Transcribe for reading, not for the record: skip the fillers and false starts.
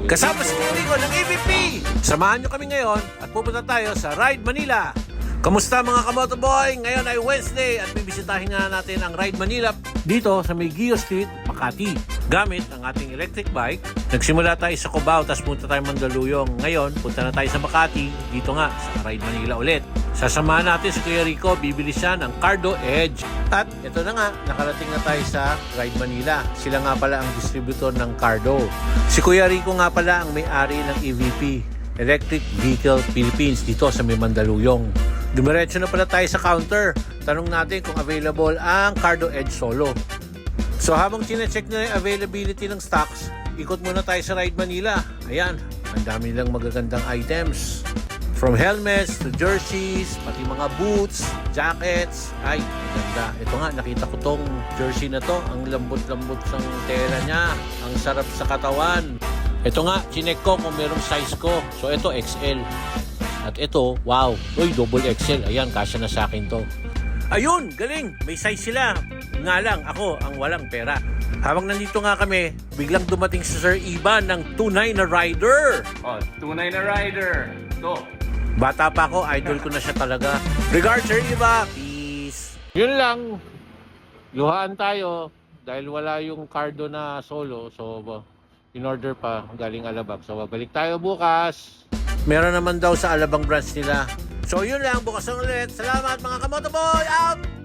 Kasama si Rico ng EVP. Samahan nyo kami ngayon at pupunta tayo sa Ride Manila. Kamusta mga kamotoboy? Ngayon ay Wednesday at bibisitahin nga natin ang Ride Manila dito sa May Gio Street, Makati. Gamit ang ating electric bike. Nagsimula tayo sa Cubao, tapos punta tayo Mandaluyong. Ngayon, punta na tayo sa Makati, dito nga sa Ride Manila ulit. Sasamahan natin si Kuya Rico, bibili siya ng Cardo Edge. At ito na nga, nakarating na tayo sa Ride Manila. Sila nga pala ang distributor ng Cardo. Si Kuya Rico nga pala ang may-ari ng EVP, Electric Vehicle Philippines, dito sa May Mandaluyong. Dumiretso na pala tayo sa counter. Tanong natin kung available ang Cardo Edge Solo. So habang chinecheck na yung availability ng stocks, ikot muna tayo sa Ride Manila. Ayan, ang dami nilang magagandang items. From helmets to jerseys, pati mga boots, jackets. Ay, maganda. Ito nga, nakita ko tong jersey na to. Ang lambot-lambot ng tela niya. Ang sarap sa katawan. Ito nga, chinek ko kung merong size ko. So ito, XL. At ito, wow. Uy, double XL. Ayan, kasya na sa akin to. Ayun, galing. May size sila. Nga lang, ako ang walang pera. Habang nandito nga kami, biglang dumating si Sir Ivan ng tunay na rider. Oh, tunay na rider. Ito. Bata pa ako, idol ko na siya talaga. Regards, Sir Iva. Peace. Yun lang. Luhaan tayo dahil wala yung Cardo na solo. So, in order pa galing Alabang. So, babalik tayo bukas. Meron naman daw sa Alabang branch nila. So, yun lang. Bukas na ulit. Salamat mga kamotoboy. Out!